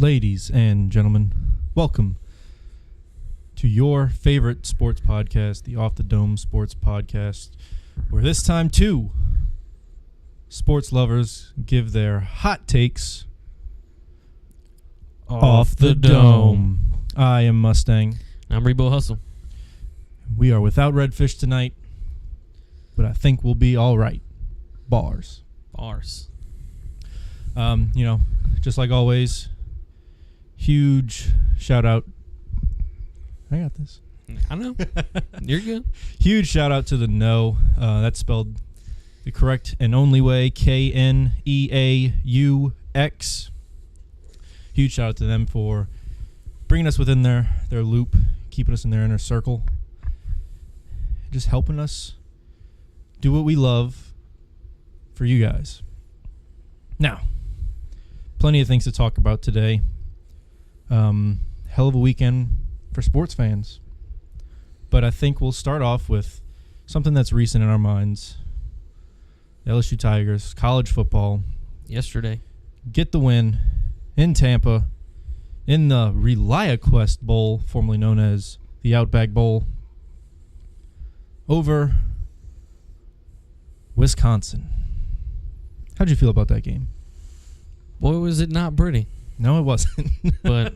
Ladies and gentlemen, welcome to your favorite sports podcast, the Off the Dome Sports Podcast, where this time two sports lovers give their hot takes off the dome. I am Mustang. I'm Rebo Hustle. We are without Redfish tonight, but I think we'll be all right. Bars. Just like always, huge shout out. I got this. I know. You're good. Huge shout out to the No. That's spelled the correct and only way, Kneaux. Huge shout out to them for bringing us within their loop, keeping us in their inner circle, just helping us do what we love for you guys. Now, plenty of things to talk about today. Hell of a weekend for sports fans. But I think we'll start off with something that's recent in our minds. The LSU Tigers, college football. Yesterday. Get the win in Tampa in the ReliaQuest Bowl, formerly known as the Outback Bowl, over Wisconsin. How'd you feel about that game? Boy, was it not pretty. No, it wasn't. But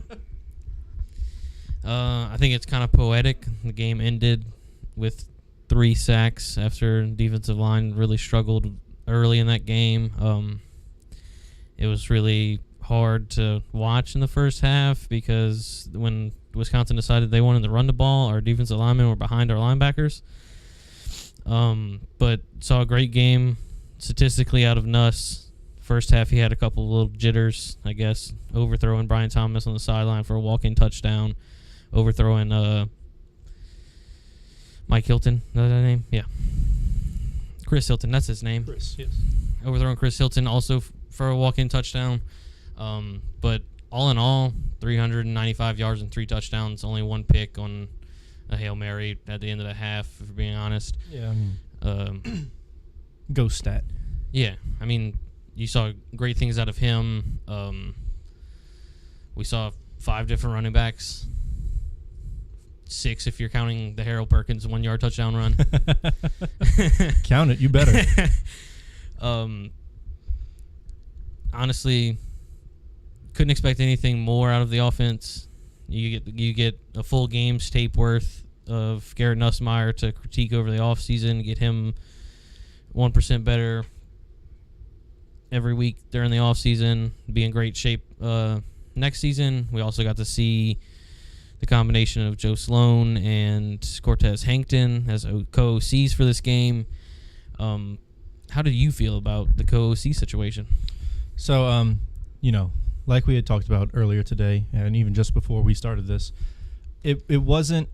I think it's kind of poetic. The game ended with 3 sacks after defensive line really struggled early in that game. It was really hard to watch in the first half because when Wisconsin decided they wanted to run the ball, our defensive linemen were behind our linebackers. But saw a great game statistically out of Nuss. First half, he had a couple of little jitters, I guess, overthrowing Brian Thomas on the sideline for a walk-in touchdown, overthrowing Mike Hilton. Is that name? Yeah. Chris Hilton, that's his name. Chris, yes. Overthrowing Chris Hilton also for a walk-in touchdown. But all in all, 395 yards and 3 touchdowns, only 1 pick on a Hail Mary at the end of the half, if we're being honest. Yeah, I mean, ghost stat. Yeah, I mean, you saw great things out of him. We saw 5 different running backs. 6 if you're counting the Harold Perkins 1-yard touchdown run. Count it, you better. Honestly, couldn't expect anything more out of the offense. You get a full game's tape worth of Garrett Nussmeier to critique over the offseason, get him 1% better every week during the offseason, be in great shape next season. We also got to see the combination of Joe Sloan and Cortez Hankton as co-OCs for this game. How did you feel about the co-OC situation? So, like we had talked about earlier today, and even just before we started this, it wasn't,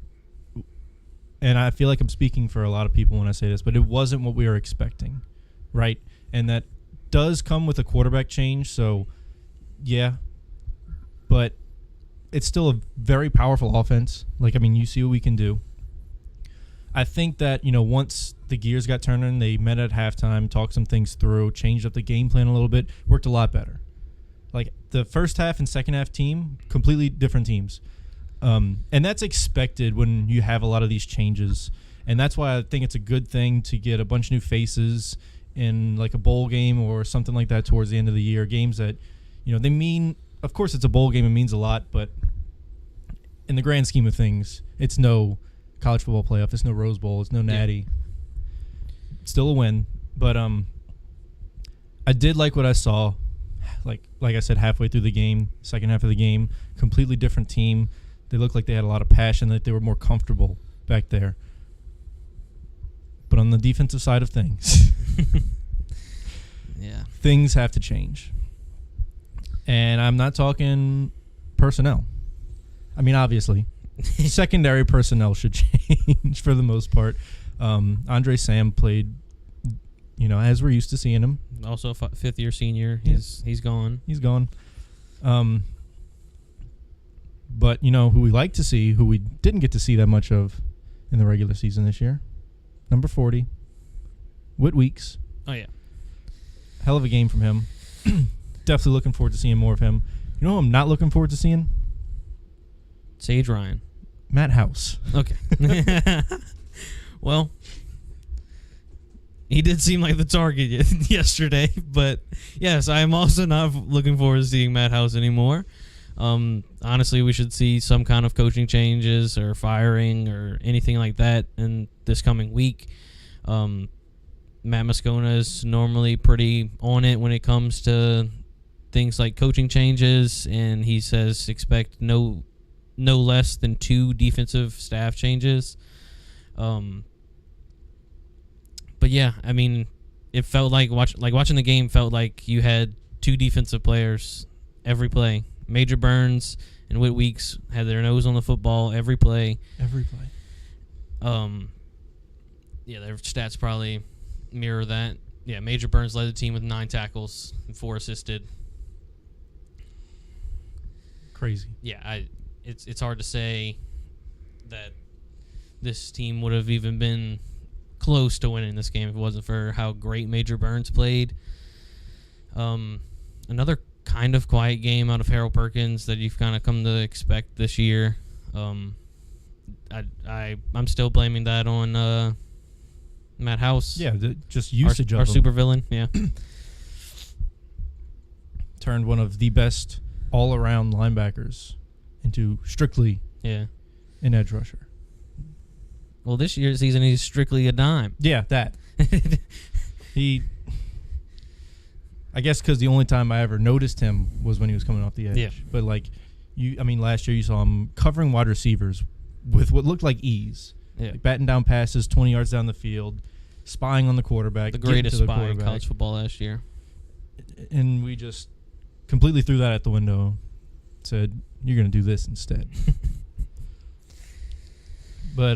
and I feel like I'm speaking for a lot of people when I say this, but it wasn't what we were expecting, right? And that does come with a quarterback change, so yeah, but it's still a very powerful offense. You see what we can do. I think that, once the gears got turning, they met at halftime, talked some things through, changed up the game plan a little bit, worked a lot better. Like, the first half and second half team, completely different teams. And that's expected when you have a lot of these changes. And that's why I think it's a good thing to get a bunch of new faces in, like, a bowl game or something like that towards the end of the year. Games that, they mean, of course it's a bowl game, it means a lot, but in the grand scheme of things, it's no college football playoff, it's no Rose Bowl, it's no Natty. Yeah. Still a win, but I did like what I saw. Like I said, halfway through the game, second half of the game, completely different team. They looked like they had a lot of passion, that they were more comfortable back there. But on the defensive side of things, yeah, things have to change. And I'm not talking personnel. I mean, obviously, secondary personnel should change for the most part. Andre Sam played, as we're used to seeing him. Also a fifth-year senior. He's gone. He's gone. But, who we like to see, who we didn't get to see that much of in the regular season this year, number 40, Whit Weeks. Oh, yeah. Hell of a game from him. Definitely looking forward to seeing more of him. You know who I'm not looking forward to seeing? Sage Ryan. Matt House. Okay. Well, he did seem like the target yesterday, but yes, I am also not looking forward to seeing Matt House anymore. Honestly, we should see some kind of coaching changes or firing or anything like that in this coming week. Matt Moscona is normally pretty on it when it comes to things like coaching changes, and he says expect no less than 2 defensive staff changes. But yeah, I mean, it felt like watching the game felt like you had 2 defensive players every play. Major Burns and Whit Weeks had their nose on the football every play. Every play. Yeah, their stats probably mirror that. Yeah, Major Burns led the team with 9 tackles and 4 assisted. Crazy. Yeah, it's hard to say that this team would have even been close to winning this game if it wasn't for how great Major Burns played. Another kind of quiet game out of Harold Perkins that you've kind of come to expect this year. I'm still blaming that on Matt House. Yeah, just usage our of him. supervillain. Yeah, Turned one of the best all-around linebackers into strictly yeah. an edge rusher. Well, this year's season he's strictly a dime. Yeah, that. I guess because the only time I ever noticed him was when he was coming off the edge. Yeah. But last year you saw him covering wide receivers with what looked like ease. Yeah, Like batting down passes 20 yards down the field, spying on the quarterback. the getting greatest to the spy in quarterback. college football last year. And we just completely threw that out the window. Said, you're going to do this instead. But,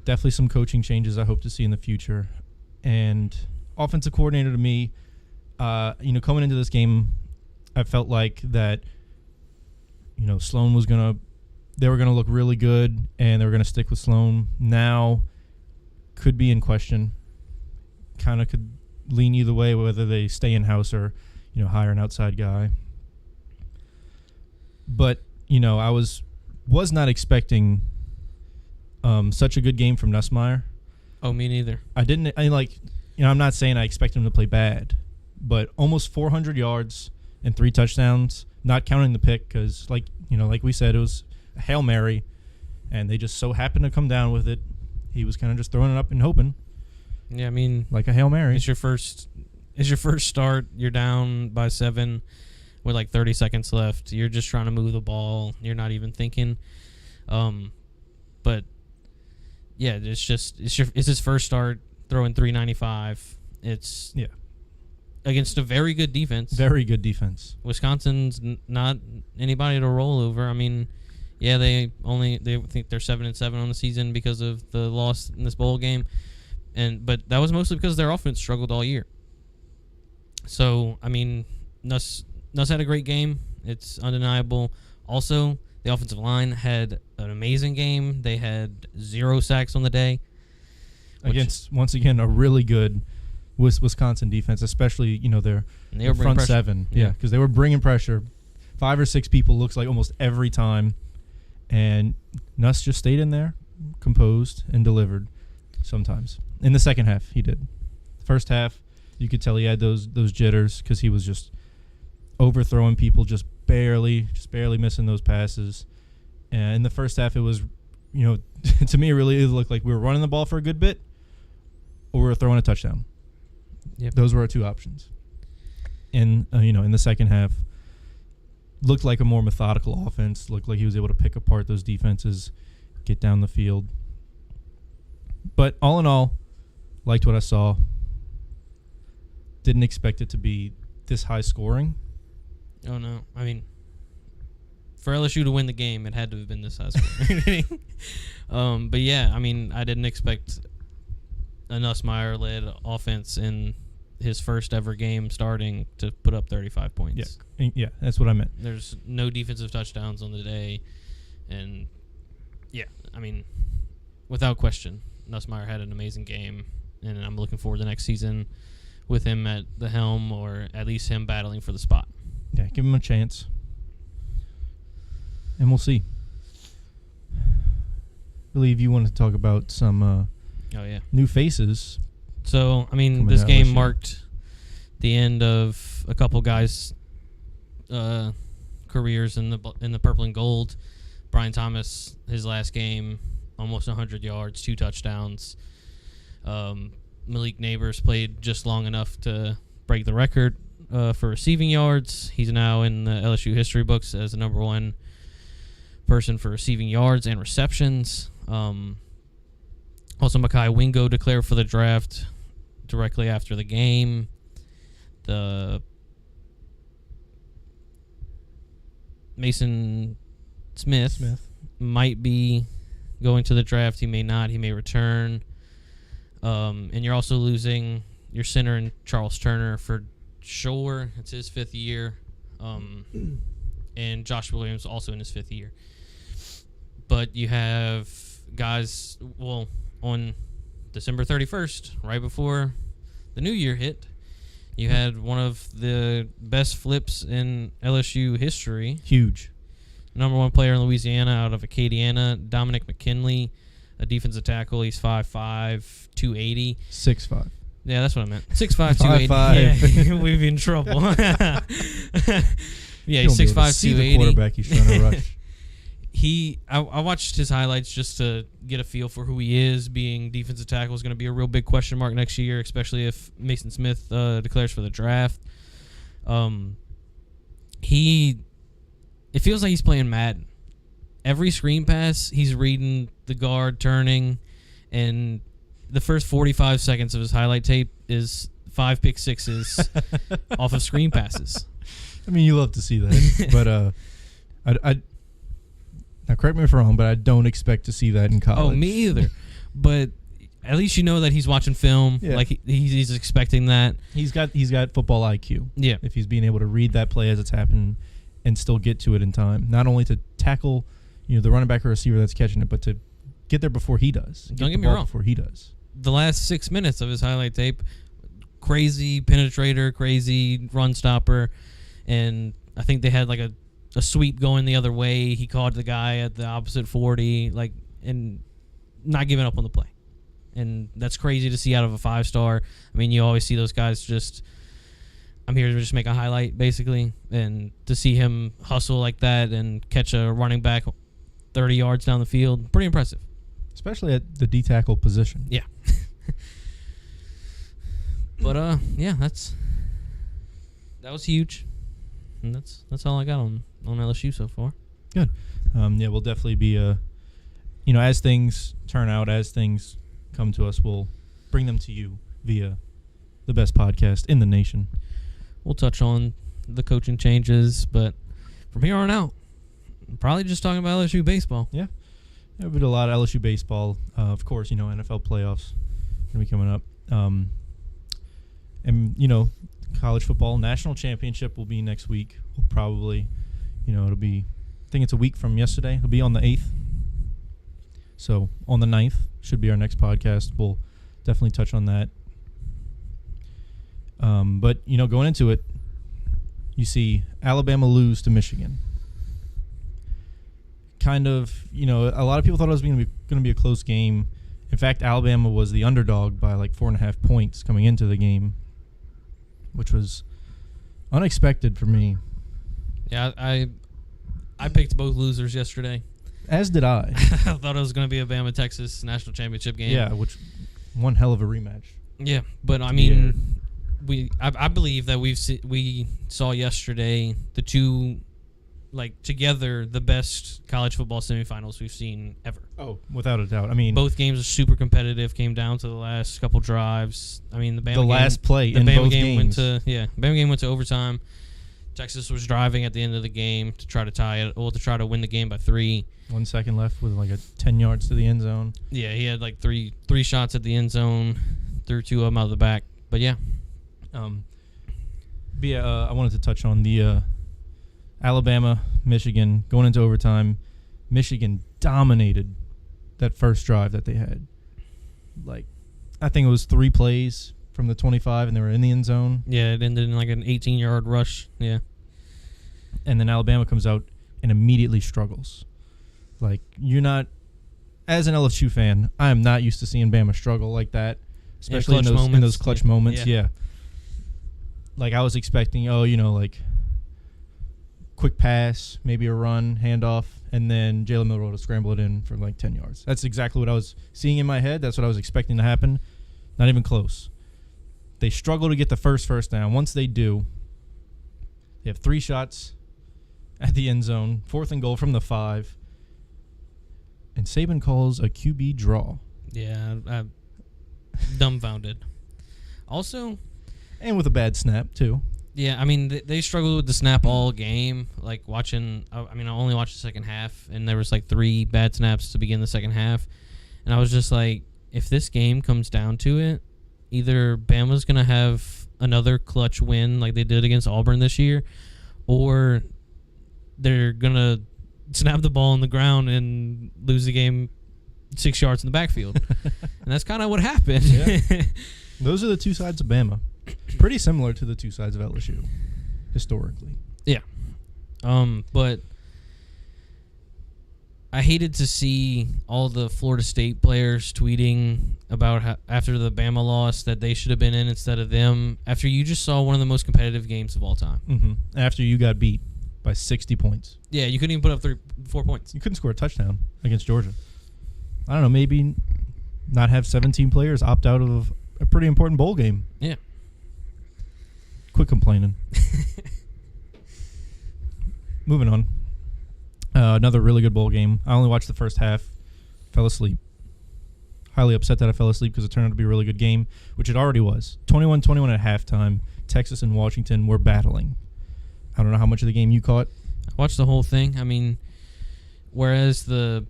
definitely some coaching changes I hope to see in the future. And offensive coordinator to me, coming into this game, I felt like that, Sloan was they were going to look really good and they were going to stick with Sloan. Now could be in question. Kind of could lean either way, whether they stay in-house or, hire an outside guy. But, I was not expecting such a good game from Nussmeier. Oh, me neither. I'm not saying I expect him to play bad, but almost 400 yards and 3 touchdowns, not counting the pick because, like we said, it was a Hail Mary, and they just so happened to come down with it. He was kind of just throwing it up and hoping. Yeah, I mean, like a Hail Mary. It's your first start. You're down by 7 with like 30 seconds left. You're just trying to move the ball. You're not even thinking. But yeah, it's his first start throwing 395. It's against a very good defense. Very good defense. Wisconsin's not anybody to roll over. I mean, yeah, they think they're 7-7 on the season because of the loss in this bowl game, but that was mostly because their offense struggled all year. So I mean, Nuss had a great game. It's undeniable. Also, the offensive line had an amazing game. They had 0 sacks on the day against, once again, a really good Wisconsin defense, especially their front pressure. 7. Yeah, because they were bringing pressure. 5 or 6 people looks like almost every time, and Nuss just stayed in there, composed, and delivered. Sometimes in the second half, he did. First half, you could tell he had those jitters because he was just overthrowing people, just barely missing those passes. And in the first half, it was, to me, it really looked like we were running the ball for a good bit, or we were throwing a touchdown. Yep. Those were our 2 options. And in the second half, looked like a more methodical offense. Looked like he was able to pick apart those defenses, get down the field. But all in all, liked what I saw. Didn't expect it to be this high scoring. Oh no! I mean, for LSU to win the game, it had to have been this high scoring. But yeah, I mean, I didn't expect a Nussmeier-led offense in his first ever game starting to put up 35 points. Yeah, that's what I meant. There's no defensive touchdowns on the day, and yeah, I mean, without question, Nussmeier had an amazing game, and I'm looking forward to next season with him at the helm, or at least him battling for the spot. Yeah, give him a chance. And we'll see. I believe you wanted to talk about some Oh yeah. new faces. So I mean, Coming this to game LSU. marked the end of a couple guys' careers in the purple and gold. Brian Thomas, his last game, almost 100 yards, 2 touchdowns. Malik Neighbors played just long enough to break the record for receiving yards. He's now in the LSU history books as the number 1 person for receiving yards and receptions. Also, Mekhi Wingo declared for the draft directly after the game. The Mason Smith might be going to the draft. He may not. He may return. And you're also losing your center in Charles Turner for sure. It's his 5th year. And Josh Williams also in his 5th year. But you have guys, well, on December 31st, right before the new year hit, you had one of the best flips in LSU history. Huge. Number 1 player in Louisiana out of Acadiana, Dominic McKinley, a defensive tackle. He's 5'5", 280. 6'5". Yeah, that's what I meant. 6'5", 280. 5'5". Yeah, we'd be in trouble. Yeah, You he's don't be able to 6'5", see the 280. quarterback he's trying to rush. I watched his highlights just to get a feel for who he is. Being defensive tackle is going to be a real big question mark next year, especially if Mason Smith declares for the draft. It feels like he's playing Madden. Every screen pass, he's reading the guard, turning, and the first 45 seconds of his highlight tape is 5 pick sixes off of screen passes. I mean, you love to see that, but I now correct me if I'm wrong, but I don't expect to see that in college. Oh, me either. But at least you know that he's watching film. Yeah. Like he's expecting that. He's got football IQ. Yeah. If he's being able to read that play as it's happening and still get to it in time, not only to tackle, the running back or receiver that's catching it, but to get there before he does. Don't get the me ball wrong. Before he does. The last 6 minutes of his highlight tape, crazy penetrator, crazy run stopper, and I think they had like a sweep going the other way. He caught the guy at the opposite 40, and not giving up on the play. And that's crazy to see out of a 5-star. I mean, you always see those guys just, I'm here to just make a highlight, basically. And to see him hustle like that and catch a running back 30 yards down the field, pretty impressive. Especially at the D tackle position. Yeah. But yeah, that was huge. And that's all I got on LSU so far. Good. Yeah, we'll definitely be as things turn out, as things come to us, we'll bring them to you via the best podcast in the nation. We'll touch on the coaching changes, but from here on out, probably just talking about LSU baseball. Yeah. There'll be a lot of LSU baseball. Of course, NFL playoffs going to be coming up. And, college football national championship will be next week. We'll probably, it'll be, I think it's a week from yesterday. It'll be on the 8th. So on the 9th should be our next podcast. We'll definitely touch on that. But, going into it, you see Alabama lose to Michigan. Kind of, a lot of people thought it was going to be a close game. In fact, Alabama was the underdog by like 4.5 points coming into the game, which was unexpected for me. Yeah, I picked both losers yesterday. As did I. I thought it was going to be a Bama-Texas national championship game. Yeah, which one hell of a rematch. Yeah, but I mean, I believe that we saw yesterday the two, together, the best college football semifinals we've seen ever. Oh, without a doubt. I mean, both games are super competitive. Came down to the last couple drives. I mean, the Bama last play the in Bama both game games. Bama game went to overtime. Texas was driving at the end of the game to try to tie it, or to try to win the game by 3. 1 second left with 10 yards to the end zone. Yeah, he had three shots at the end zone, threw 2 of them out of the back. But yeah, But yeah, I wanted to touch on the Alabama, Michigan going into overtime. Michigan dominated that first drive that they had. I think it was 3 plays from the 25, and they were in the end zone. yeah, it ended in an 18-yard rush. Yeah, And then Alabama comes out and immediately struggles. Like, you're not, as an LSU fan, I am not used to seeing Bama struggle like that, especially in those clutch moments. Yeah. Like, I was expecting, like, quick pass, maybe a run, handoff, and then Jalen Milroe to scramble it in for like 10 yards. That's exactly what I was seeing in my head. That's what I was expecting to happen. Not even close. They struggle to get the first down. Once they do, they have 3 shots at the end zone, 4th and goal from the 5, and Saban calls a QB draw. Yeah, I'm dumbfounded. Also, and with a bad snap too. Yeah, I mean, they struggled with the snap all game. Like, watching, I only watched the second half, and there was like 3 bad snaps to begin the second half. And I was just like, if this game comes down to it, either Bama's going to have another clutch win like they did against Auburn this year, or they're going to snap the ball on the ground and lose the game 6 yards in the backfield. And that's kind of what happened. Yeah. Those are the 2 sides of Bama. Pretty similar to the 2 sides of LSU, historically. Yeah. But I hated to see all the Florida State players tweeting about how, after the Bama loss, that they should have been in instead of them, after you just saw one of the most competitive games of all time. Mm-hmm. After you got beat by 60 points. Yeah, you couldn't even put up 4 points. You couldn't score a touchdown against Georgia. I don't know, maybe not have 17 players opt out of a pretty important bowl game. Yeah. Quit complaining. Moving on. Another really good bowl game. I only watched the first half. Fell asleep. Highly upset that I fell asleep because it turned out to be a really good game, which it already was. 21-21 at halftime. Texas and Washington were battling. I don't know how much of the game you caught. I watched the whole thing. I mean, whereas the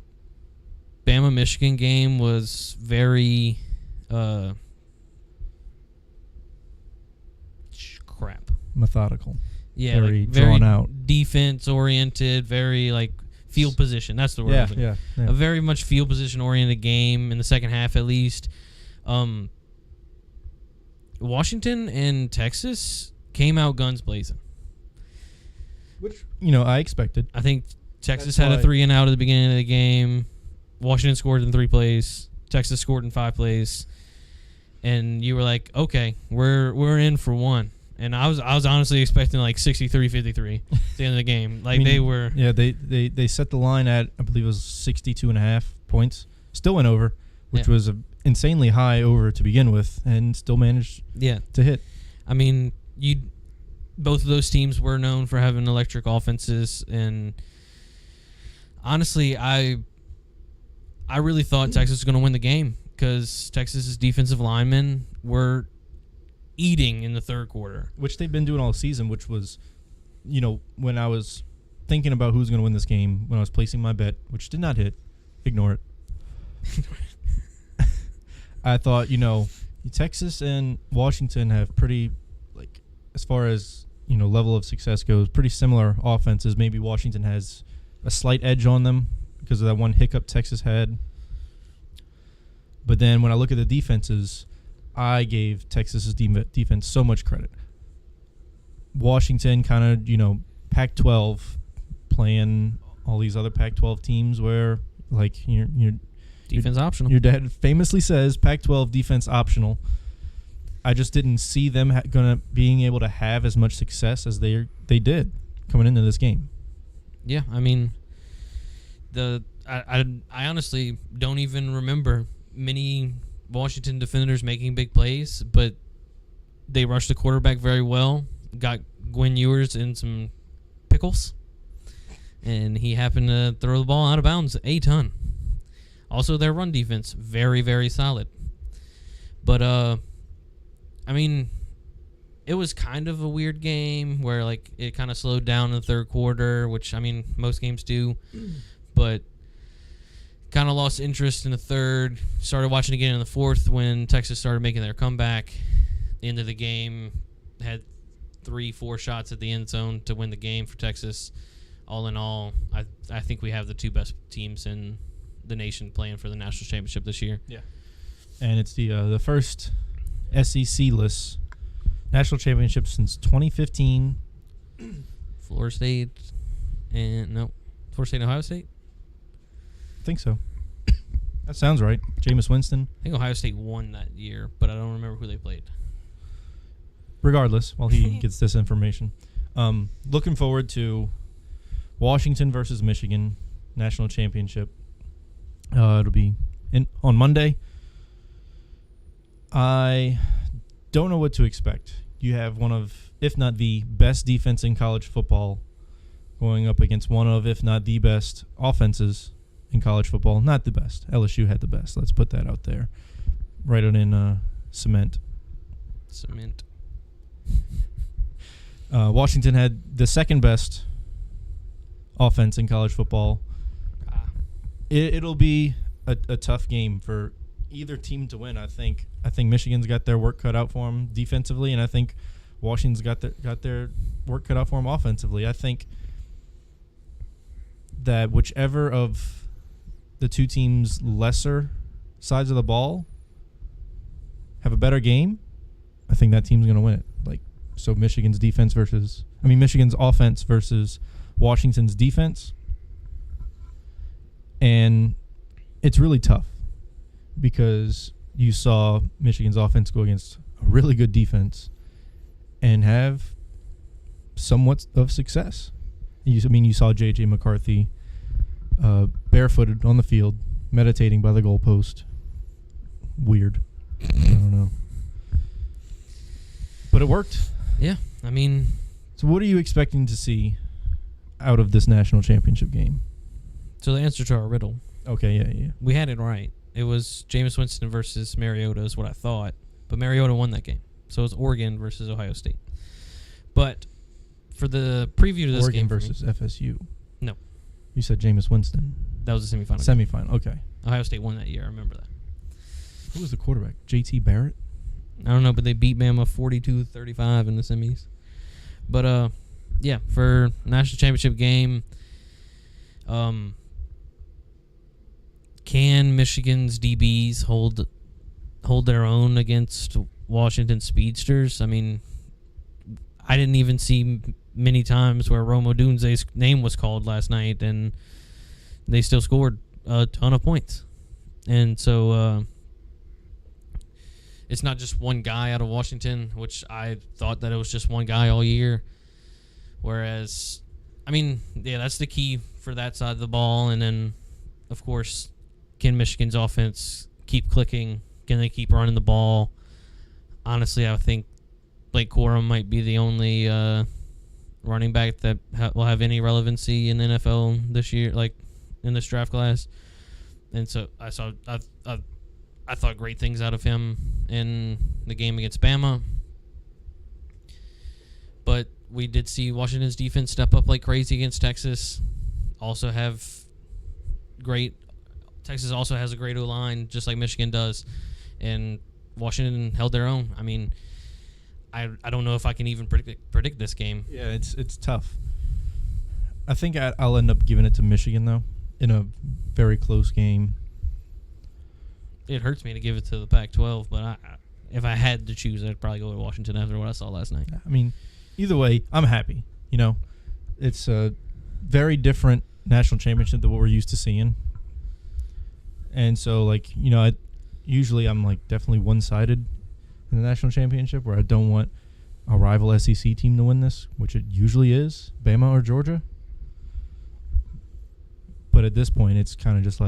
Bama-Michigan game was very... methodical. Yeah, very drawn out. Defense oriented, very like field position. That's the word. Yeah. A very much field position oriented game in the second half at least. Washington and Texas came out guns blazing. Which, I expected. I think Texas had a 3 and out at the beginning of the game. Washington scored in 3 plays. Texas scored in 5 plays. And you were like, okay, we're in for one. And I was honestly expecting like 63-53 at the end of the game. Like, they were... Yeah, they set the line at, I believe it was 62.5 points. Still went over, which was an insanely high over to begin with, and still managed to hit. I mean, both of those teams were known for having electric offenses, and honestly, I really thought Texas was going to win the game because Texas's defensive linemen were eating in the third quarter, which they've been doing all season, which was, when I was thinking about who's going to win this game, when I was placing my bet, which did not hit, ignore it. I thought, Texas and Washington have pretty, like, as far as, level of success goes, pretty similar offenses. Maybe Washington has a slight edge on them because of that one hiccup Texas had. But then when I look at the defenses, I gave Texas's defense so much credit. Washington kind of, Pac-12 playing all these other Pac-12 teams where, like, your defense optional. Your dad famously says Pac-12 defense optional. I just didn't see them being able to have as much success as they did coming into this game. Yeah, I mean, I honestly don't even remember many Washington defenders making big plays, but they rushed the quarterback very well, got Gwen Ewers in some pickles, and he happened to throw the ball out of bounds a ton. Also, their run defense, very, very solid. But, I mean, it was kind of a weird game where, like, it kind of slowed down in the third quarter, which, I mean, most games do, but kind of lost interest in the third, started watching again in the fourth when Texas started making their comeback. The end of the game, had 3-4 shots at the end zone to win the game for Texas. All in all, I think we have the 2 best teams in the nation playing for the national championship this year. Yeah. And it's the first SEC-less national championship since 2015 Florida State and Ohio State. I think so. That sounds right. Jameis Winston. I think Ohio State won that year, but I don't remember who they played. Regardless, while he gets this information. Looking forward to Washington versus Michigan national championship. It'll be on Monday. I don't know what to expect. You have one of, if not the best defense in college football going up against one of, if not the best offenses in college football. Not the best. LSU had the best. Let's put that out there. Write it in cement. Washington had the second best offense in college football. It'll be a tough game for either team to win. I think Michigan's got their work cut out for them defensively, and I think Washington's got their work cut out for them offensively. I think that whichever of the two teams' lesser sides of the ball have a better game, I think that team's going to win it. So Michigan's offense versus Washington's defense. And it's really tough because you saw Michigan's offense go against a really good defense and have somewhat of success. You saw J.J. McCarthy barefooted on the field, meditating by the goalpost. Weird. I don't know. But it worked. Yeah, I mean... So what are you expecting to see out of this national championship game? So the answer to our riddle. Okay, yeah. We had it right. It was Jameis Winston versus Mariota is what I thought. But Mariota won that game. So it was Oregon versus Ohio State. But for the preview to this Oregon game... versus FSU. No. You said Jameis Winston. That was the semifinal. Semifinal, okay. Ohio State won that year. I remember that. Who was the quarterback? J.T. Barrett? I don't know, but they beat Bama 42-35 in the semis. But, yeah, for national championship game, can Michigan's DBs hold their own against Washington speedsters? I mean, I didn't even see many times where Rome Odunze's name was called last night, and they still scored a ton of points. And so it's not just one guy out of Washington, which I thought that it was just one guy all year. Whereas, I mean, yeah, that's the key for that side of the ball. And then, of course, can Michigan's offense keep clicking? Can they keep running the ball? Honestly, I think Blake Corum might be the only running back that will have any relevancy in the NFL this year, like in this draft class. And so I thought great things out of him in the game against Bama. But we did see Washington's defense step up like crazy against Texas. Texas also has a great O-line, just like Michigan does. And Washington held their own. I mean, I don't know if I can even predict this game. Yeah, it's tough. I think I'll end up giving it to Michigan, though, in a very close game. It hurts me to give it to the Pac-12, but if I had to choose, I'd probably go to Washington after what I saw last night. I mean, either way, I'm happy. It's a very different national championship than what we're used to seeing. And so, usually I'm, definitely one-sided in the national championship where I don't want a rival SEC team to win this, which it usually is, Bama or Georgia. But at this point, it's kind of just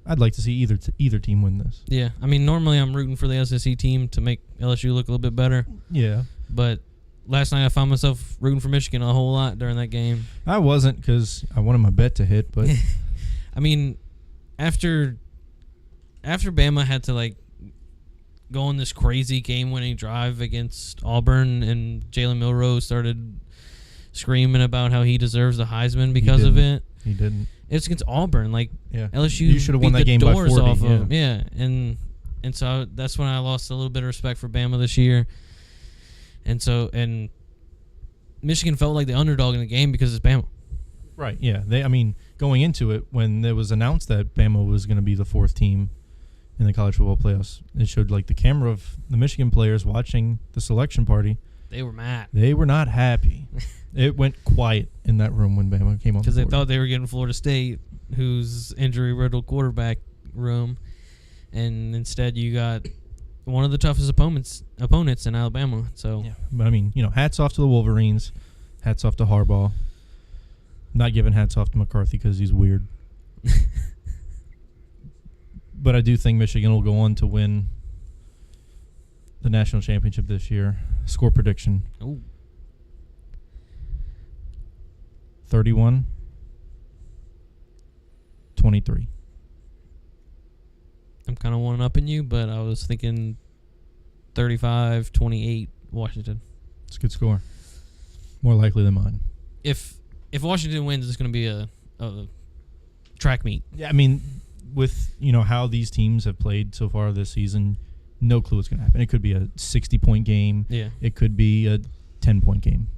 I'd like to see either team win this. Yeah, I mean, normally I'm rooting for the SEC team to make LSU look a little bit better. Yeah. But last night I found myself rooting for Michigan a whole lot during that game. I wasn't because I wanted my bet to hit, but... I mean, after Bama had to, go on this crazy game-winning drive against Auburn and Jalen Milroe started screaming about how he deserves the Heisman because of it. He didn't. It's against Auburn. Yeah. LSU you should have won that game by 40. Off of them. Yeah, and so that's when I lost a little bit of respect for Bama this year. And Michigan felt like the underdog in the game because it's Bama. Right, yeah. Going into it, when it was announced that Bama was going to be the fourth team in the college football playoffs, it showed the camera of the Michigan players watching the selection party. They were mad. They were not happy. It went quiet in that room when Bama came on. Because they thought they were getting Florida State, who's injury-riddled quarterback room, and instead you got one of the toughest opponents in Alabama. So yeah, but I mean, hats off to the Wolverines, hats off to Harbaugh. Not giving hats off to McCarthy because he's weird. But I do think Michigan will go on to win the national championship this year. Score prediction. Ooh. 31-23. I'm kind of one-upping you, but I was thinking 35-28 Washington. It's a good score. More likely than mine. If Washington wins, it's going to be a track meet. Yeah, I mean, with how these teams have played so far this season, no clue what's going to happen. It could be a 60-point game. Yeah. It could be a 10-point game.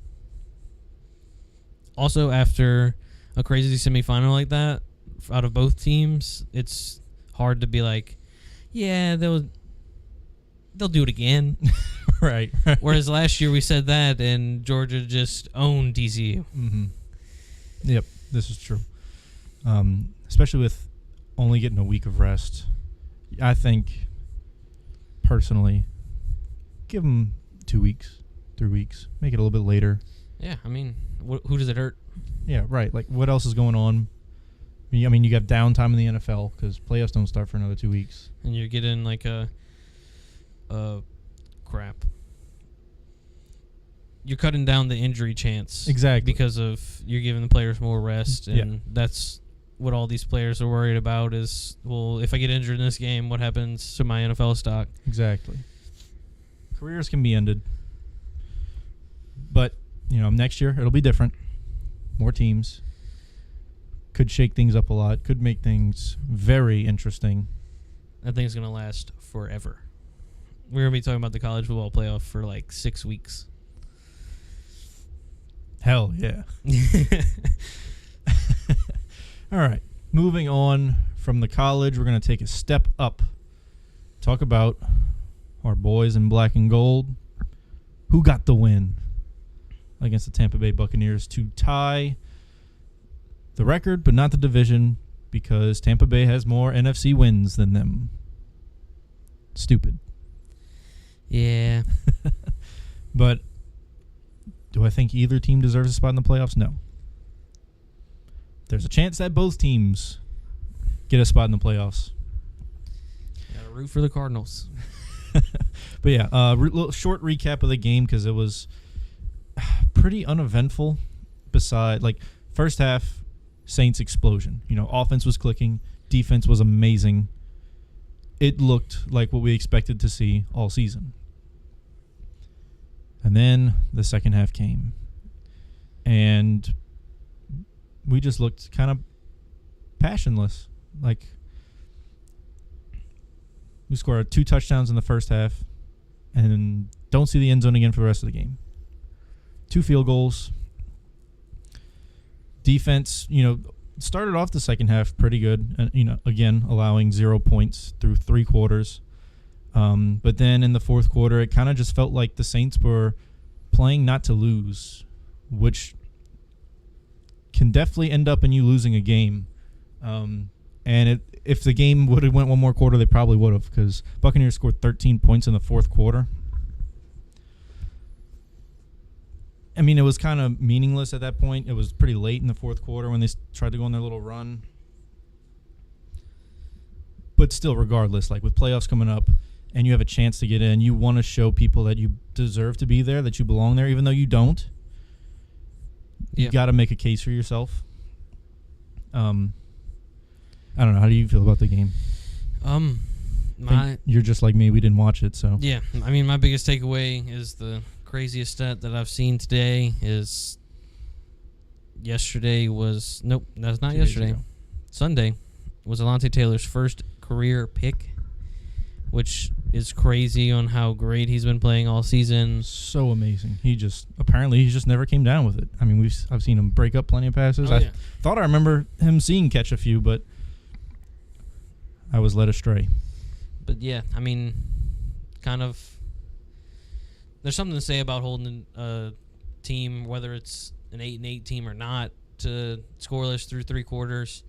Also, after a crazy semifinal like that, out of both teams, it's hard to be like, yeah, they'll do it again. Right. Whereas last year we said that, and Georgia just owned TCU. Mm-hmm. Yep, this is true. Especially with only getting a week of rest. I think, personally, give them 2 weeks, 3 weeks. Make it a little bit later. Yeah, I mean, who does it hurt? Yeah, right. Like, what else is going on? I mean, you got downtime in the NFL because playoffs don't start for another 2 weeks. And you're getting like crap. You're cutting down the injury chance. Exactly. Because of you're giving the players more rest, and that's what all these players are worried about is, well, if I get injured in this game, what happens to my NFL stock? Exactly. Careers can be ended. But, next year it'll be different. More teams. Could shake things up a lot. Could make things very interesting. That thing's going to last forever. We're going to be talking about the college football playoff for like 6 weeks. Hell yeah. All right. Moving on from the college, we're going to take a step up. Talk about our boys in black and gold. Who got the win against the Tampa Bay Buccaneers to tie the record, but not the division, because Tampa Bay has more NFC wins than them. Stupid. Yeah. But do I think either team deserves a spot in the playoffs? No. There's a chance that both teams get a spot in the playoffs. Gotta root for the Cardinals. But yeah, little short recap of the game because it was pretty uneventful. First half, Saints explosion. Offense was clicking, defense was amazing. It looked like what we expected to see all season. And then the second half came, and we just looked kind of passionless. Like, we scored 2 touchdowns in the first half and don't see the end zone again for the rest of the game. 2 field goals. Defense, started off the second half pretty good. And, again, allowing 0 points through 3 quarters. But then in the fourth quarter, it kind of just felt like the Saints were playing not to lose, which can definitely end up in you losing a game. And if the game would have went one more quarter, they probably would have, because Buccaneers scored 13 points in the fourth quarter. I mean, it was kind of meaningless at that point. It was pretty late in the fourth quarter when they tried to go on their little run. But still, regardless, like with playoffs coming up and you have a chance to get in, you want to show people that you deserve to be there, that you belong there, even though you don't. You got to make a case for yourself. I don't know. How do you feel about the game? You're just like me. We didn't watch it, so. Yeah. I mean, my biggest takeaway is the craziest stat that I've seen today is yesterday was... Nope, that's not yesterday. Sunday was Alontae Taylor's first career pick, which is crazy on how great he's been playing all season. So amazing. He just never came down with it. I mean, I've seen him break up plenty of passes. Oh, I thought I remember him seeing catch a few, but I was led astray. But yeah, I mean, kind of there's something to say about holding a team, whether it's an 8-8 team or not, to scoreless through 3 quarters.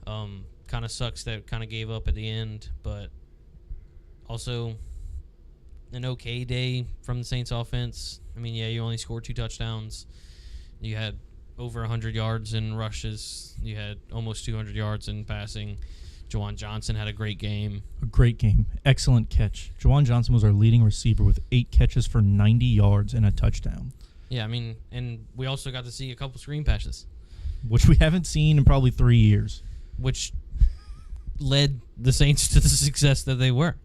Kind of sucks that kind of gave up at the end, but also an okay day from the Saints offense. I mean, yeah, you only scored 2 touchdowns. You had over 100 yards in rushes. You had almost 200 yards in passing. Juwan Johnson had a great game. A great game. Excellent catch. Juwan Johnson was our leading receiver with 8 catches for 90 yards and a touchdown. Yeah, I mean, and we also got to see a couple screen passes, which we haven't seen in probably 3 years. Which led the Saints to the success that they were.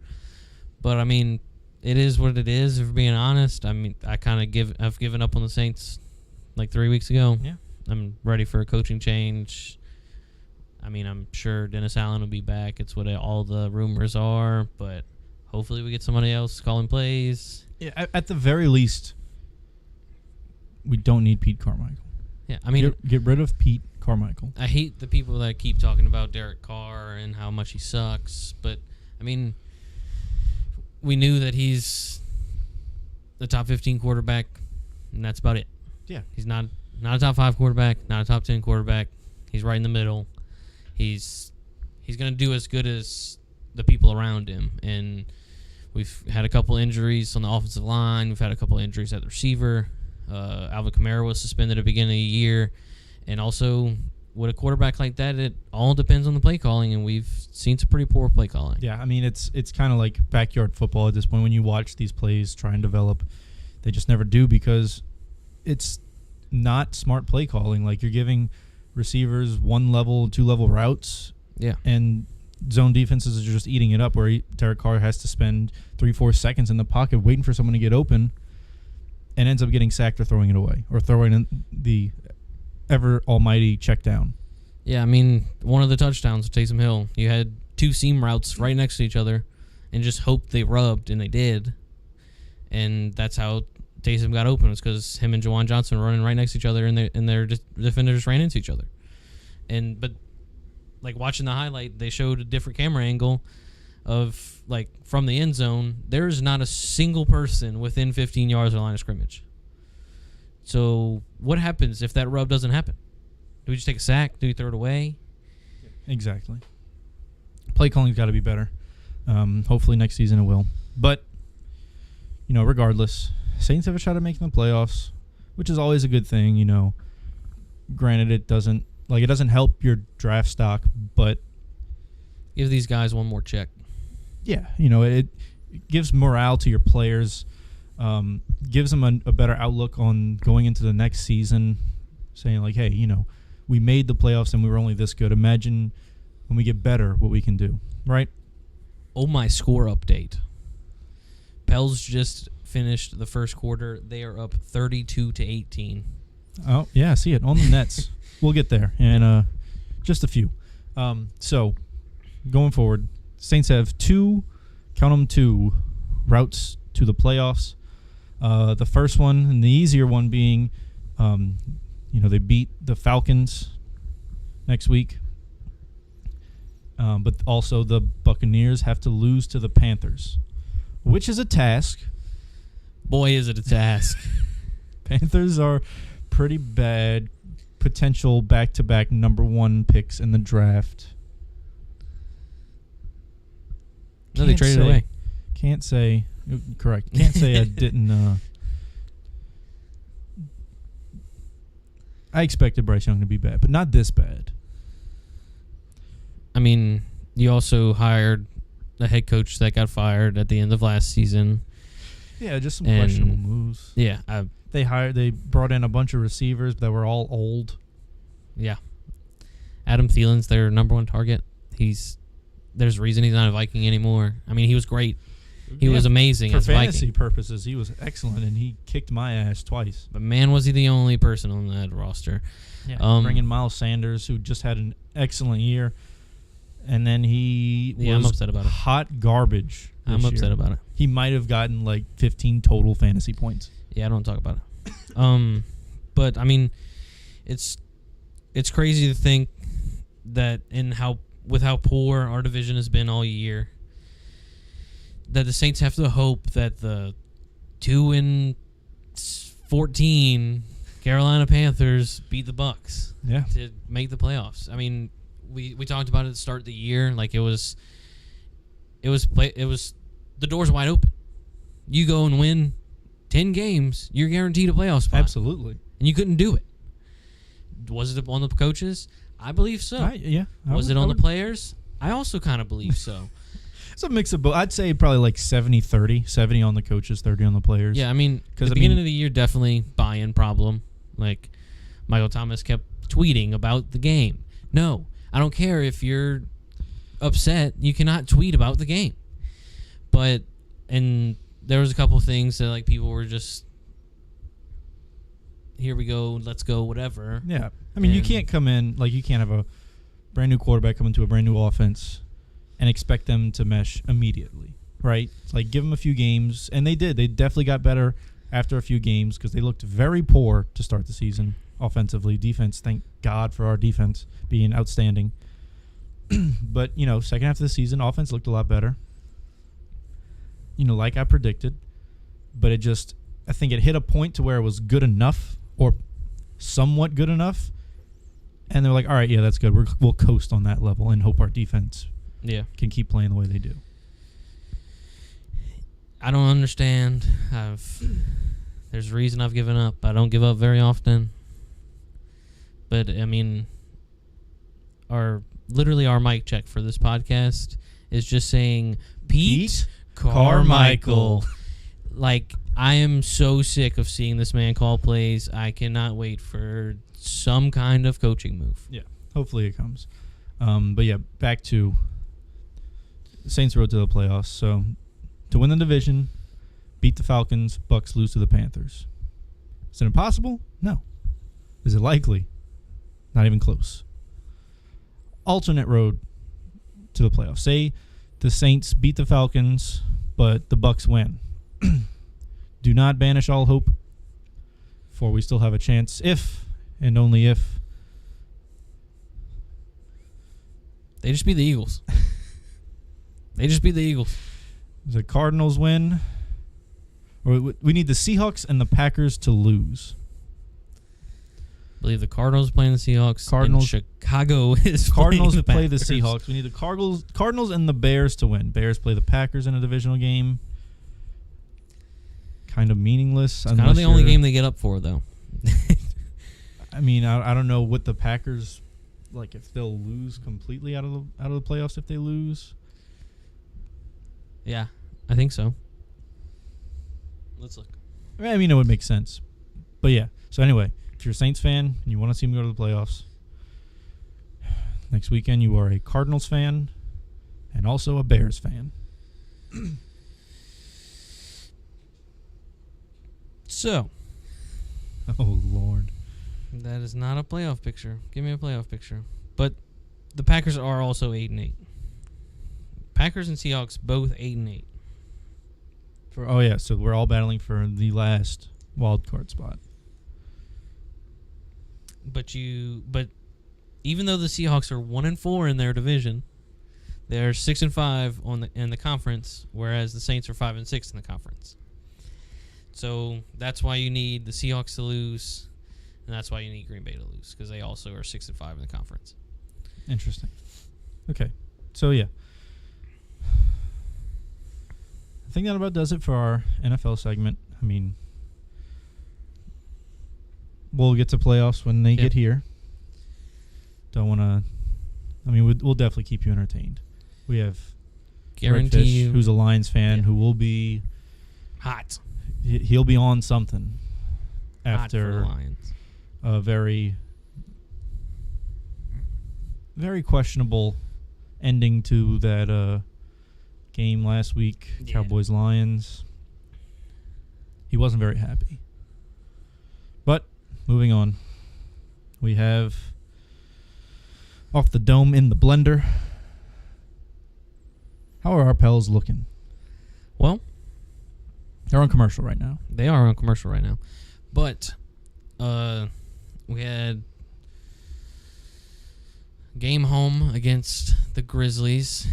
But, I mean, it is what it is, if we're being honest. I mean, I've given up on the Saints like 3 weeks ago. Yeah. I'm ready for a coaching change. I mean, I'm sure Dennis Allen will be back. It's what all the rumors are. But hopefully we get somebody else calling plays. Yeah, at the very least, we don't need Pete Carmichael. Yeah, I mean, get rid of Pete Carmichael. I hate the people that keep talking about Derek Carr and how much he sucks. But, I mean, we knew that he's the top 15 quarterback, and that's about it. Yeah. He's not a top 5 quarterback, not a top 10 quarterback. He's right in the middle. He's going to do as good as the people around him. And we've had a couple injuries on the offensive line. We've had a couple injuries at the receiver. Alvin Kamara was suspended at the beginning of the year. And also, with a quarterback like that, it all depends on the play calling, and we've seen some pretty poor play calling. Yeah, I mean, it's kind of like backyard football at this point. When you watch these plays try and develop, they just never do because it's not smart play calling. Like, you're giving receivers 1-level, 2-level routes. Yeah. And zone defenses are just eating it up where Derek Carr has to spend 3-4 seconds in the pocket waiting for someone to get open and ends up getting sacked or throwing it away or throwing in the ever almighty check down. Yeah, I mean, one of the touchdowns with Taysom Hill, you had 2 seam routes right next to each other and just hoped they rubbed, and they did. And that's how Taysom got open. It's because him and Juwan Johnson were running right next to each other, and their defenders ran into each other. But like watching the highlight, they showed a different camera angle of like from the end zone. There's not a single person within 15 yards of the line of scrimmage. So what happens if that rub doesn't happen? Do we just take a sack? Do we throw it away? Exactly. Play calling's got to be better. Hopefully next season it will. But, regardless, Saints have a shot at making the playoffs, which is always a good thing, Granted, it doesn't help your draft stock, but give these guys one more check. Yeah, it gives morale to your players, gives them a better outlook on going into the next season, saying like, hey, we made the playoffs and we were only this good. Imagine when we get better what we can do, right? Oh, my score update. Pels just finished the first quarter. They are up 32-18. Oh, yeah, I see it on the Nets. We'll get there in just a few. So, going forward, Saints have 2 routes to the playoffs. The first one, and the easier one being, they beat the Falcons next week. But also the Buccaneers have to lose to the Panthers, which is a task. Boy, is it a task. Panthers are pretty bad, potential back-to-back number 1 picks in the draft. No, they traded away. Can't say, correct. Can't say I didn't. I expected Bryce Young to be bad, but not this bad. I mean, you also hired a head coach that got fired at the end of last season. Yeah, just some questionable moves. Yeah. They brought in a bunch of receivers that were all old. Yeah. Adam Thielen's their number 1 target. There's a reason he's not a Viking anymore. I mean, he was great. He was amazing for as a Viking. fantasy purposes. He was excellent, and he kicked my ass twice. But man, was he the only person on that roster. Yeah, bringing Miles Sanders, who just had an excellent year, and then he was I'm upset about it. Hot garbage. I'm upset about it. He might have gotten like 15 total fantasy points. Yeah, I don't talk about it. But I mean, it's crazy to think that with how poor our division has been all year, that the Saints have to hope that the 2-14 Carolina Panthers beat the Bucks Yeah. to make the playoffs. I mean, we talked about it at the start of the year. Like it was the door's wide open. You go and win 10 games, you're guaranteed a playoff spot. Absolutely. And you couldn't do it. Was it on the coaches? I believe so. Was it on the players? I also kind of believe so. It's a mix of both. I'd say probably like 70-30. 70 on the coaches, 30 on the players. Yeah, I mean, at the beginning of the year, definitely buy-in problem. Like, Michael Thomas kept tweeting about the game. No, I don't care if you're upset. You cannot tweet about the game. And there was a couple things that, like, people were just, here we go, let's go, whatever. Yeah. I mean, you can't come in, like, you can't have a brand new quarterback come into a brand new offense and expect them to mesh immediately, right? It's like, give them a few games. And they did. They definitely got better after a few games because they looked very poor to start the season offensively. Defense, thank God for our defense being outstanding. But, second half of the season, offense looked a lot better. Like I predicted. But I think it hit a point to where it was good enough or somewhat good enough. And they're like, all right, yeah, that's good. We'll coast on that level and hope our defense can keep playing the way they do. I don't understand. There's a reason I've given up. I don't give up very often. But, I mean, our mic check for this podcast is just saying Pete Carmichael. Like, I am so sick of seeing this man call plays. I cannot wait for some kind of coaching move. Yeah, hopefully it comes. But, yeah, back to Saints road to the playoffs. So, to win the division, beat the Falcons, Bucks lose to the Panthers. Is it impossible? No. Is it likely? Not even close. Alternate road to the playoffs. Say the Saints beat the Falcons, but the Bucks win. Do not banish all hope, for we still have a chance if and only if they just beat the Eagles. The Cardinals win. Or we need the Seahawks and the Packers to lose. I believe the Cardinals playing the Seahawks. Cardinals. And Chicago is Cardinals playing the play the Packers. Seahawks. We need the Cardinals and the Bears to win. Bears play the Packers in a divisional game. Kind of meaningless. It's kind of the only game they get up for, though. I mean, I don't know what the Packers, like, if they'll lose completely out of the playoffs if they lose. Yeah, I think so. Let's look. I mean, it would make sense. But yeah. So anyway, if you're a Saints fan and you want to see them go to the playoffs, next weekend you are a Cardinals fan and also a Bears fan. So. Oh, Lord. That is not a playoff picture. Give me a playoff picture. But the Packers are also 8-8. Packers and Seahawks both 8-8. So we're all battling for the last wild card spot. But even though the Seahawks are 1-4 in their division, they're 6-5 in the conference, whereas the Saints are 5-6 in the conference. So that's why you need the Seahawks to lose, and that's why you need Green Bay to lose, because they also are 6-5 in the conference. Interesting. Okay. So yeah. I think that about does it for our NFL segment. I mean, we'll get to playoffs when they get here. Don't want to. I mean, we'll definitely keep you entertained. We have Guarantee Redfish, you, who's a Lions fan, who will be hot. He'll be on something Hot for the after Lions. a very, very questionable ending to that game last week, Cowboys-Lions. He wasn't very happy. But moving on, we have Off the Dome in the Blender. How are our Pels looking? Well, they're on commercial right now. they are on commercial right now. But we had game home against the Grizzlies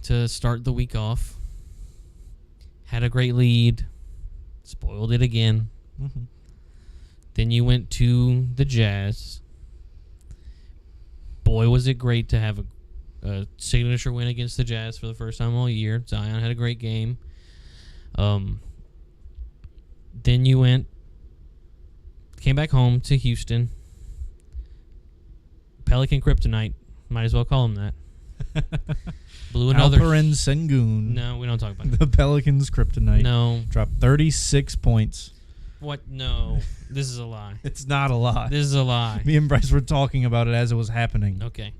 to start the week off. Had a great lead. Spoiled it again. Mm-hmm. Then you went to the Jazz. Boy, was it great to have a signature win against the Jazz for the first time all year. Zion had a great game. Then you came back home to Houston. Pelican Kryptonite. Might as well call him that. Blew another. Alperen Sengun. No, we don't talk about that. The Pelicans kryptonite. No. Dropped 36 points. What? No. This is a lie. It's not a lie. This is a lie. Me and Bryce were talking about it as it was happening. Okay.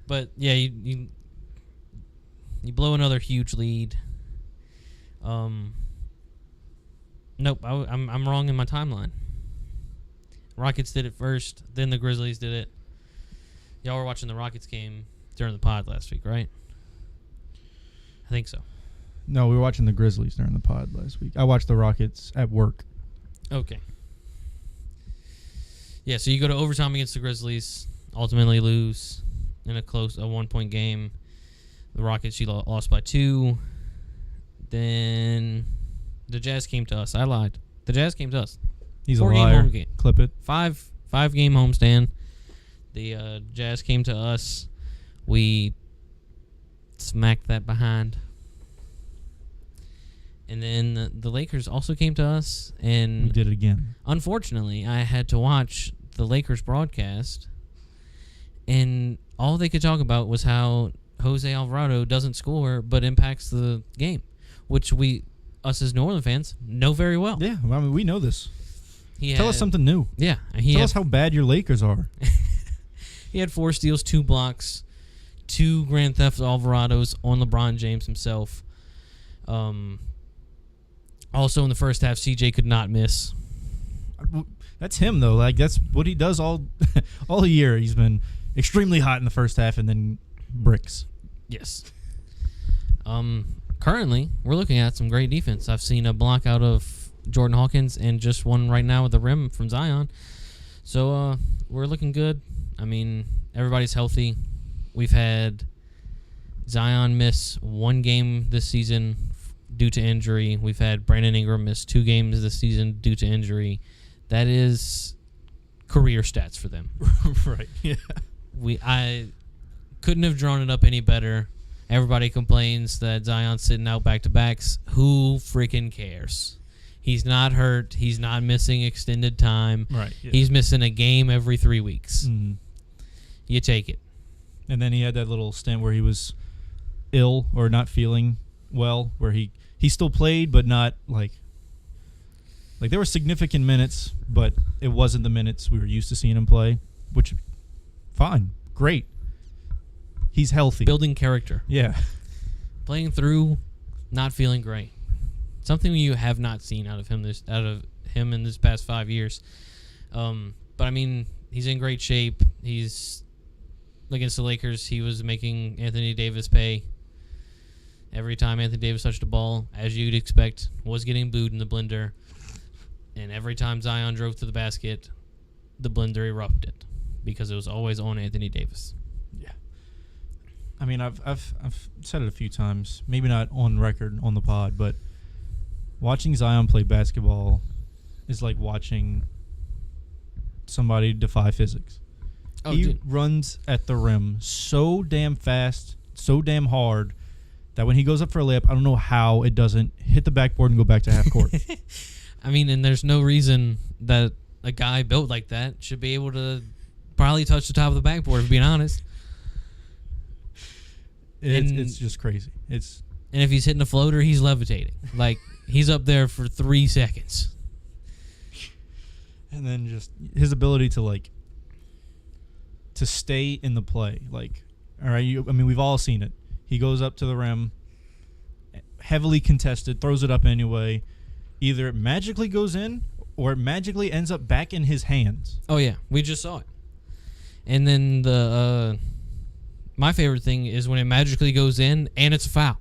But, yeah, you blow another huge lead. Nope, I'm wrong in my timeline. Rockets did it first, then the Grizzlies did it. Y'all were watching the Rockets game during the pod last week, right? I think so. No, we were watching the Grizzlies during the pod last week. I watched the Rockets at work. Okay. Yeah, so you go to overtime against the Grizzlies, ultimately lose in a 1-point game. The Rockets, you lost by 2. Then the Jazz came to us. I lied. The Jazz came to us. He's a 4-game liar. home game. Clip it. Five-game homestand. The Jazz came to us. We smacked that behind. And then the Lakers also came to us. And We did it again. unfortunately, I had to watch the Lakers broadcast. And all they could talk about was how Jose Alvarado doesn't score but impacts the game, which us as New Orleans fans, know very well. Yeah, I mean, we know this. He Tell had- us something new. Yeah. Tell us how bad your Lakers are. He had 4 steals, 2 blocks, 2 Grand Theft Alvarados on LeBron James himself. Also in the first half, CJ could not miss. That's him, though. Like, that's what he does all year. He's been extremely hot in the first half and then bricks. Yes. Currently, we're looking at some great defense. I've seen a block out of Jordan Hawkins and just one right now with the rim from Zion. So we're looking good. I mean, everybody's healthy. We've had Zion miss 1 game this season due to injury. We've had Brandon Ingram miss 2 games this season due to injury. That is career stats for them. Right, yeah. I couldn't have drawn it up any better. Everybody complains that Zion's sitting out back-to-backs. Who freaking cares? He's not hurt. He's not missing extended time. Right. Yeah. He's missing a game every 3 weeks. Mm-hmm. You take it. And then he had that little stint where he was ill or not feeling well, where he still played, but not like there were significant minutes, but it wasn't the minutes we were used to seeing him play, which, fine, great. He's healthy. Building character. Yeah. Playing through, not feeling great. Something you have not seen out of him in this past 5 years. But I mean, he's in great shape. He's against the Lakers. He was making Anthony Davis pay every time Anthony Davis touched the ball, as you'd expect. Was getting booed in the blender, and every time Zion drove to the basket, the blender erupted because it was always on Anthony Davis. Yeah. I mean, I've said it a few times, maybe not on record on the pod, but watching Zion play basketball is like watching somebody defy physics. Oh, he dude. runs at the rim so damn fast, so damn hard, that when he goes up for a layup, I don't know how it doesn't hit the backboard and go back to half court. I mean, and there's no reason that a guy built like that should be able to probably touch the top of the backboard, if being honest. It's just crazy. And if he's hitting a floater, he's levitating. Like, he's up there for 3 seconds. And then just his ability to stay in the play. Like, all right, we've all seen it. He goes up to the rim, heavily contested, throws it up anyway. Either it magically goes in or it magically ends up back in his hands. Oh, yeah. We just saw it. And then my favorite thing is when it magically goes in and it's a foul.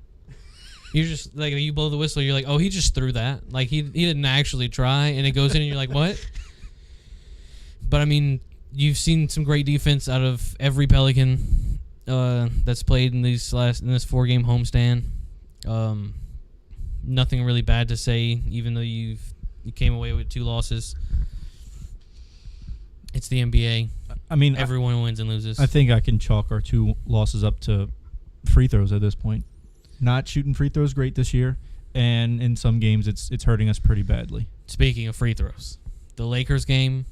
You're just, like, you blow the whistle, you're like, oh, he just threw that. Like, he didn't actually try, and it goes in, and you're like, what? But, I mean, you've seen some great defense out of every Pelican that's played in this 4-game homestand. Nothing really bad to say, even though you've You came away with 2 losses. It's the NBA. I mean, Everyone wins and loses. I think I can chalk our 2 losses up to free throws at this point. Not shooting free throws great this year, and in some games it's hurting us pretty badly. Speaking of free throws, the Lakers game,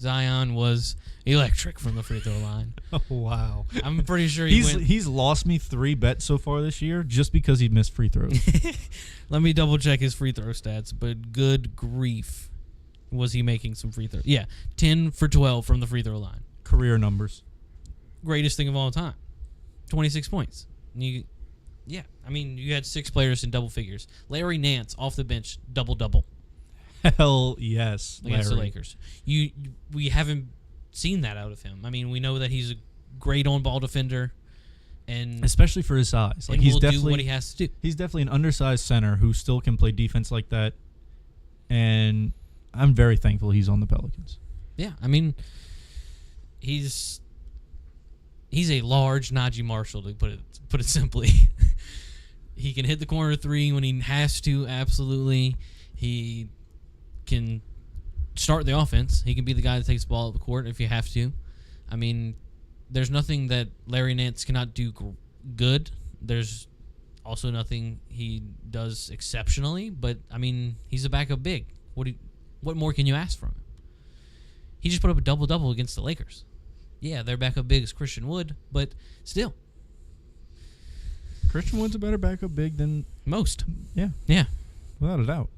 Zion was electric from the free throw line. Oh wow! I'm pretty sure he's lost me 3 bets so far this year just because he missed free throws. Let me double check his free throw stats, but good grief, was he making some free throws? Yeah, 10 for 12 from the free throw line. Career numbers. Greatest thing of all time. 26 points. You had 6 players in double figures. Larry Nance off the bench, double-double Hell yes, against the Larry. Lakers. We haven't seen that out of him. I mean, we know that he's a great on-ball defender, and Especially for his size. Like and he's will do definitely what he has to do. he's definitely an undersized center who still can play defense like that. And I'm very thankful he's on the Pelicans. Yeah, I mean, he's a large Najee Marshall, to put it simply. He can hit the corner 3 when he has to, absolutely. He can start the offense. He can be the guy that takes the ball up the court if you have to. I mean, there's nothing that Larry Nance cannot do good. There's also nothing he does exceptionally, but, I mean, he's a backup big. What more can you ask from him? He just put up a double-double against the Lakers. Yeah, their backup big is Christian Wood, but still. Christian Wood's a better backup big than Most. yeah, Yeah. without a doubt.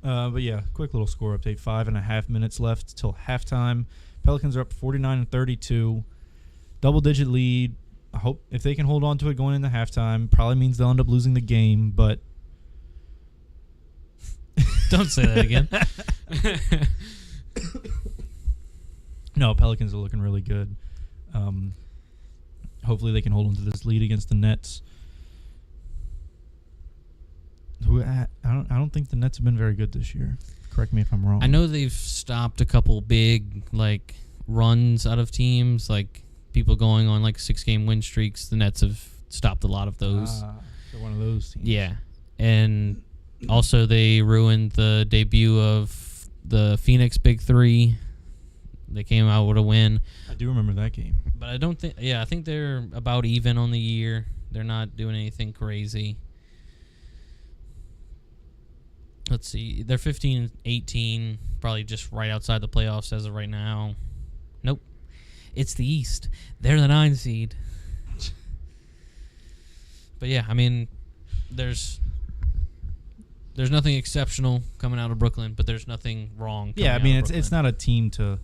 But yeah, quick little score update. 5.5 minutes left till halftime. Pelicans are up 49-32. Double-digit lead. I hope if they can hold on to it going into halftime, probably means they'll end up losing the game, but Don't say that again. no, Pelicans are looking really good. Hopefully they can hold on to this lead against the Nets. I don't think the Nets have been very good this year. Correct me if I'm wrong. I know they've stopped a couple big runs out of teams, like people going on 6-game win streaks. The Nets have stopped a lot of those. They're one of those teams. Yeah, and also they ruined the debut of the Phoenix Big Three. They came out with a win. I do remember that game. But I don't think... Yeah, I think they're about even on the year. They're not doing anything crazy. Let's see. They're 15-18, probably just right outside the playoffs as of right now. Nope. It's the East. They're the 9 seed. But yeah, I mean, there's nothing exceptional coming out of Brooklyn, but there's nothing wrong coming Yeah, I mean, out of it's Brooklyn. not a team to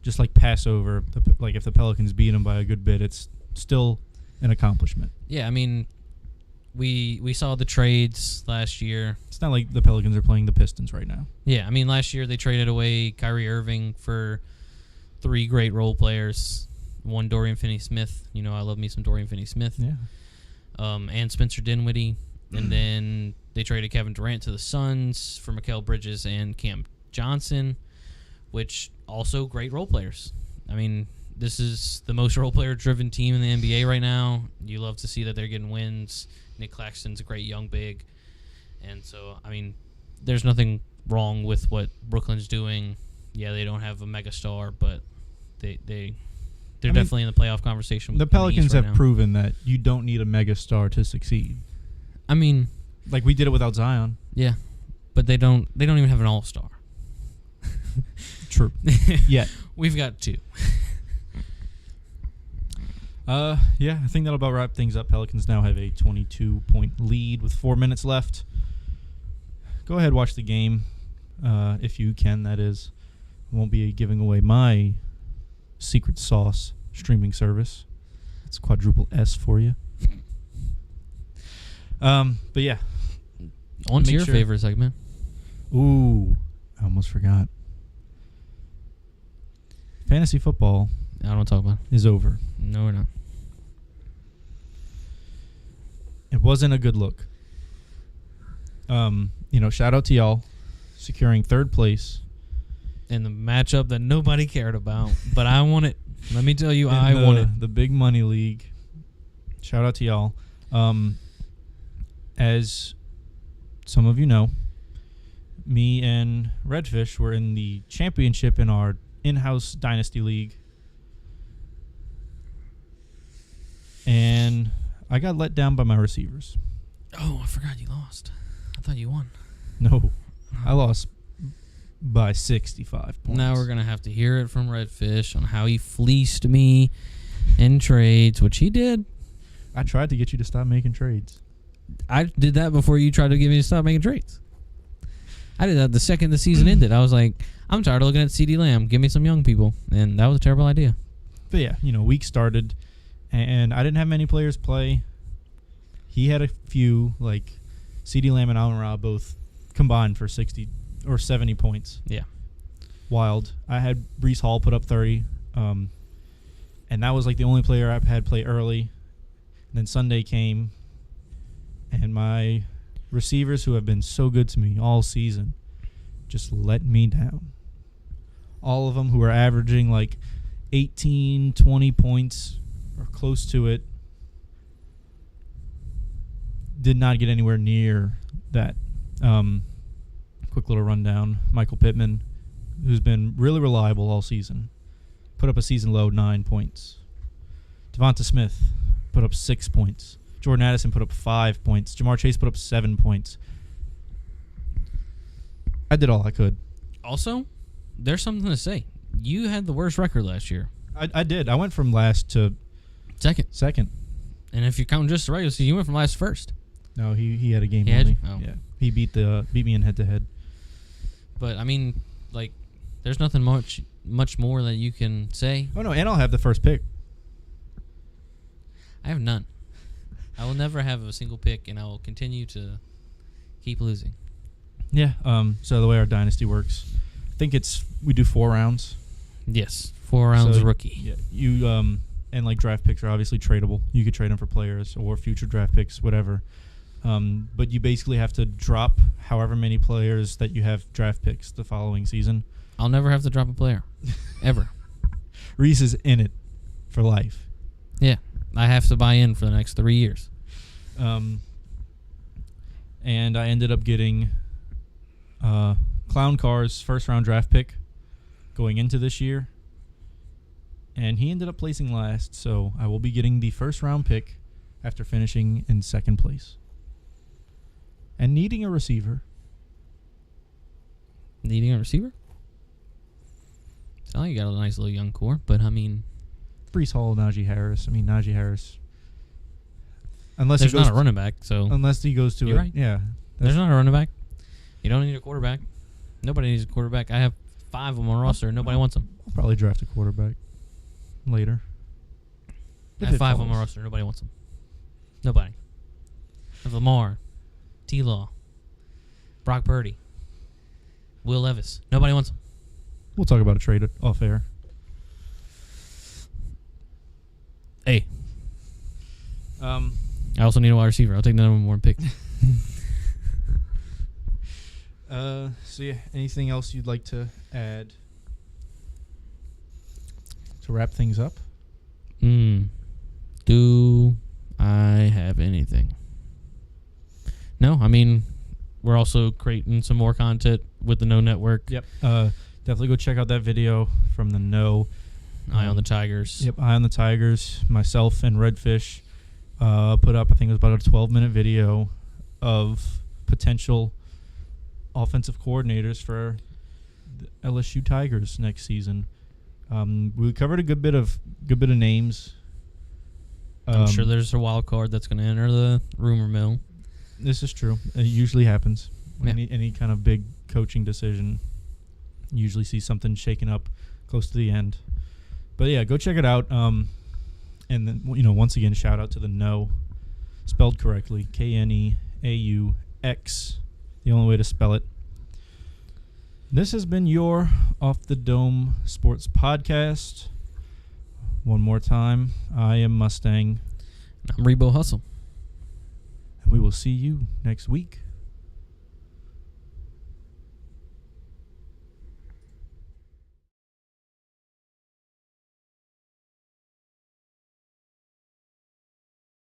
just pass over. If the Pelicans beat them by a good bit, it's still an accomplishment. Yeah, I mean, we saw the trades last year. It's not like the Pelicans are playing the Pistons right now. Yeah, I mean, last year they traded away Kyrie Irving for 3 great role players. One, Dorian Finney-Smith. You know, I love me some Dorian Finney-Smith. Yeah. And Spencer Dinwiddie. And then they traded Kevin Durant to the Suns for Mikal Bridges and Cam Johnson, which also great role players. I mean, this is the most role player-driven team in the NBA right now. You love to see that they're getting wins. Nick Claxton's a great young big. And so, I mean, there's nothing wrong with what Brooklyn's doing. Yeah, they don't have a mega star, but they're definitely in the playoff conversation. The Pelicans right have now. proven that you don't need a mega star to succeed. I mean, Like we did it without Zion. yeah, but they don't even have an all-star. True. Yeah. We've got 2. Yeah, I think that'll about wrap things up. Pelicans now have a 22-point lead with 4 minutes left. Go ahead, watch the game, if you can, that is. I won't be giving away my secret sauce streaming service. It's quadruple S for you. But yeah. On to Make your sure- favorite segment. Ooh, I almost forgot. Fantasy football I don't want to talk about it. is over. No, we're not. It wasn't a good look. Shout out to y'all securing 3rd place. And the matchup that nobody cared about, but I want it. Let me tell you, in I want it. The big money league. Shout out to y'all. As some of you know, me and Redfish were in the championship in our in-house Dynasty League. And I got let down by my receivers. Oh, I forgot you lost. I thought you won. No, I lost by 65 points. Now we're going to have to hear it from Redfish on how he fleeced me in trades, which he did. I tried to get you to stop making trades. I did that before you tried to get me to stop making trades. I did that the second the season ended. I was like, I'm tired of looking at CeeDee Lamb. Give me some young people. And that was a terrible idea. But yeah, week started, and I didn't have many players play. He had a few, like CeeDee Lamb and Amon-Ra both combined for 60 or 70 points. Yeah. Wild. I had Breece Hall put up 30, and that was like the only player I had play early. And then Sunday came, and my receivers, who have been so good to me all season, just let me down. All of them who are averaging like 18, 20 points or close to it did not get anywhere near that. Quick little rundown. Michael Pittman, who's been really reliable all season, put up a season low 9 points. Devonta Smith put up 6 points. Jordan Addison put up 5 points. Jamar Chase put up 7 points. I did all I could. Also, there's something to say. You had the worst record last year. I did. I went from last to second. And if you're counting just the regular season, you went from last to first. No, he had a game He had only. you? Oh. Yeah, he beat me in head to head. But I mean, like, there's nothing much more that you can say. Oh no, and I'll have the first pick. I have none. I will never have a single pick, and I will continue to keep losing. Yeah. So the way our dynasty works, I think we do 4 rounds. Yes, 4 rounds So, rookie. Yeah. You and like draft picks are obviously tradable. You could trade them for players or future draft picks, whatever. But you basically have to drop however many players that you have draft picks the following season. I'll never have to drop a player, ever. Reese is in it for life. Yeah, I have to buy in for the next 3 years. And I ended up getting Clown Car's first round draft pick going into this year. And he ended up placing last, so I will be getting the first round pick after finishing in second place. And needing a receiver. Needing a receiver? Sound like you got a nice little young core, but I mean, Breece Hall, Najee Harris. Najee Harris. Unless there's he goes not a running back, so unless he goes to You're it. right. Yeah. there's not a running back. You don't need a quarterback. Nobody needs a quarterback. I have 5 of them on roster. Nobody wants them. I'll probably draft a quarterback later. I have 5 on my roster. Nobody wants them. Nobody. I have Lamar, T-Law, Brock Purdy, Will Levis. Nobody wants them. We'll talk about a trade off air. Hey. Um, I also need a wide receiver. I'll take the number 1 pick. So yeah, anything else you'd like to add to wrap things up? Do I have anything? No, I mean, we're also creating some more content with the No Network. Yep. Definitely go check out that video from the No. Eye on the Tigers. Yep, Eye on the Tigers. Myself and Redfish put up, I think it was about a 12-minute video of potential offensive coordinators for the LSU Tigers next season. We covered a good bit of names. I'm sure there's a wild card that's going to enter the rumor mill. This is true. It usually happens. Yeah. Any kind of big coaching decision, you usually see something shaken up close to the end. But yeah, go check it out. And then once again, shout out to the No, spelled correctly, KNEAUX, the only way to spell it. This has been your Off the Dome Sports Podcast. One more time, I am Mustang. I'm Rebo Hustle. And we will see you next week.